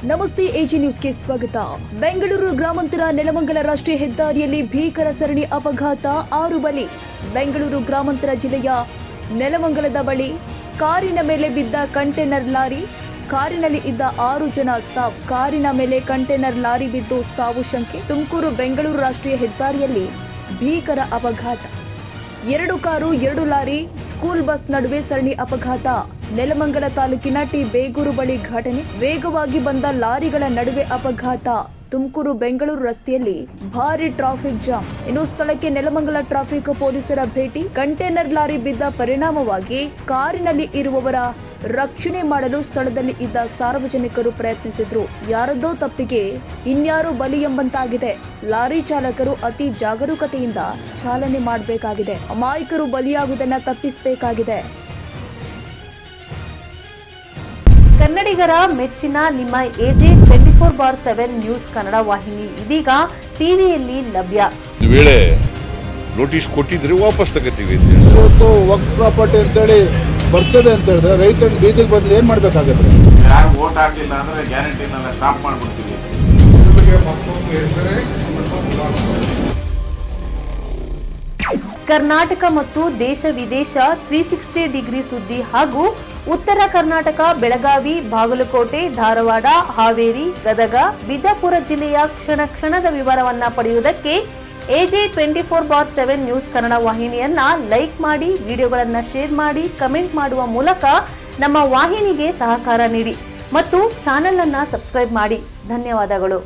ನಮಸ್ತೆ ಎಜಿ ನ್ಯೂಸ್ಗೆ ಸ್ವಾಗತ. ಬೆಂಗಳೂರು ಗ್ರಾಮಾಂತರ ನೆಲಮಂಗಲ ರಾಷ್ಟ್ರೀಯ ಹೆದ್ದಾರಿಯಲ್ಲಿ ಭೀಕರ ಸರಣಿ ಅಪಘಾತ, 6 ಬಲಿ. ಬೆಂಗಳೂರು ಗ್ರಾಮಾಂತರ ಜಿಲ್ಲೆಯ ನೆಲಮಂಗಲದ ಬಳಿ ಕಾರಿನ ಮೇಲೆ ಬಿದ್ದ ಕಂಟೈನರ್ ಲಾರಿ. ಕಾರಿನಲ್ಲಿ ಇದ್ದ 6 ಜನ ಸಾವು. ಕಾರಿನ ಮೇಲೆ ಕಂಟೈನರ್ ಲಾರಿ ಬಿದ್ದು ಸಾವು ಶಂಕೆ. ತುಮಕೂರು ಬೆಂಗಳೂರು ರಾಷ್ಟ್ರೀಯ ಹೆದ್ದಾರಿಯಲ್ಲಿ ಭೀಕರ ಅಪಘಾತ. 2 ಕಾರು 2 ಲಾರಿ ಸ್ಕೂಲ್ ಬಸ್ ನಡುವೆ ಸರಣಿ ಅಪಘಾತ. ನೆಲಮಂಗಲ ತಾಲೂಕಿನ ಟಿ ಬೇಗೂರು ಬಳಿ ಘಟನೆ. ವೇಗವಾಗಿ ಬಂದ ಲಾರಿಗಳ ನಡುವೆ ಅಪಘಾತ. ತುಮಕೂರು ಬೆಂಗಳೂರು ರಸ್ತೆಯಲ್ಲಿ ಭಾರಿ ಟ್ರಾಫಿಕ್ ಜಾಮ್. ಇನ್ನು ಸ್ಥಳಕ್ಕೆ ನೆಲಮಂಗಲ ಟ್ರಾಫಿಕ್ ಪೊಲೀಸರ ಭೇಟಿ. ಕಂಟೈನರ್ ಲಾರಿ ಬಿದ್ದ ಪರಿಣಾಮವಾಗಿ ಕಾರಿನಲ್ಲಿ ಇರುವವರ ರಕ್ಷಣೆ ಮಾಡಲು ಸ್ಥಳದಲ್ಲಿ ಇದ್ದ ಸಾರ್ವಜನಿಕರು ಪ್ರಯತ್ನಿಸಿದ್ರು. ಯಾರದ್ದೋ ತಪ್ಪಿಗೆ ಇನ್ಯಾರೋ ಬಲಿ ಎಂಬಂತಾಗಿದೆ. ಲಾರಿ ಚಾಲಕರು ಅತಿ ಜಾಗರೂಕತೆಯಿಂದ ಚಾಲನೆ ಮಾಡಬೇಕಾಗಿದೆ. ಅಮಾಯಕರು ಬಲಿಯಾಗುವುದನ್ನ ತಪ್ಪಿಸಬೇಕಾಗಿದೆ. ಕನ್ನಡಿಗರ ಮೆಚ್ಚಿನ ನಿಮ್ಮ ಎಜೆ 24/7 ನ್ಯೂಸ್ ಕನ್ನಡ ವಾಹಿನಿ ಇದೀಗ ಟಿವಿಯಲ್ಲಿ ಲಭ್ಯ. ವೇಳೆ ನೋಟಿಸ್ ಕೊಟ್ಟಿದ್ರೆ ವಾಪಸ್ ತಗೋತೀವಿ. ಇವತ್ತು ವಕ್ಫ್ ಪ್ರಾಪರ್ಟಿ ಅಂತೇಳಿ ಬರ್ತದೆ ಅಂತ ಹೇಳಿದ್ರೆ ರೈತರು ಬೀದಿಗೆ ಬಂದ್ರೆ ಏನ್ ಮಾಡ್ಬೇಕಾಗತ್ತೆ? ಯಾರು ವೋಟ್ ಹಾಕಲಿಲ್ಲ ಅಂದ್ರೆ ಗ್ಯಾರಂಟಿನೆಲ್ಲ ಸ್ಟಾಪ್ ಮಾಡ್ಬಿಡ್ತೀವಿ. ಕರ್ನಾಟಕ ಮತ್ತು ದೇಶ ವಿದೇಶ 360 ಡಿಗ್ರಿ ಸುದ್ದಿ ಹಾಗೂ ಉತ್ತರ ಕರ್ನಾಟಕ, ಬೆಳಗಾವಿ, ಬಾಗಲಕೋಟೆ, ಧಾರವಾಡ, ಹಾವೇರಿ, ಗದಗ, ಬಿಜಾಪುರ ಜಿಲ್ಲೆಯ ಕ್ಷಣ ಕ್ಷಣದ ವಿವರವನ್ನ ಪಡೆಯುವುದಕ್ಕೆ ಎಜೆ 24/7 ನ್ಯೂಸ್ ಕನ್ನಡ ವಾಹಿನಿಯನ್ನ ಲೈಕ್ ಮಾಡಿ, ವಿಡಿಯೋಗಳನ್ನ ಶೇರ್ ಮಾಡಿ, ಕಮೆಂಟ್ ಮಾಡುವ ಮೂಲಕ ನಮ್ಮ ವಾಹಿನಿಗೆ ಸಹಕಾರ ನೀಡಿ ಮತ್ತು ಚಾನೆಲ್ ಅನ್ನ ಸಬ್ಸ್ಕ್ರೈಬ್ ಮಾಡಿ. ಧನ್ಯವಾದಗಳು.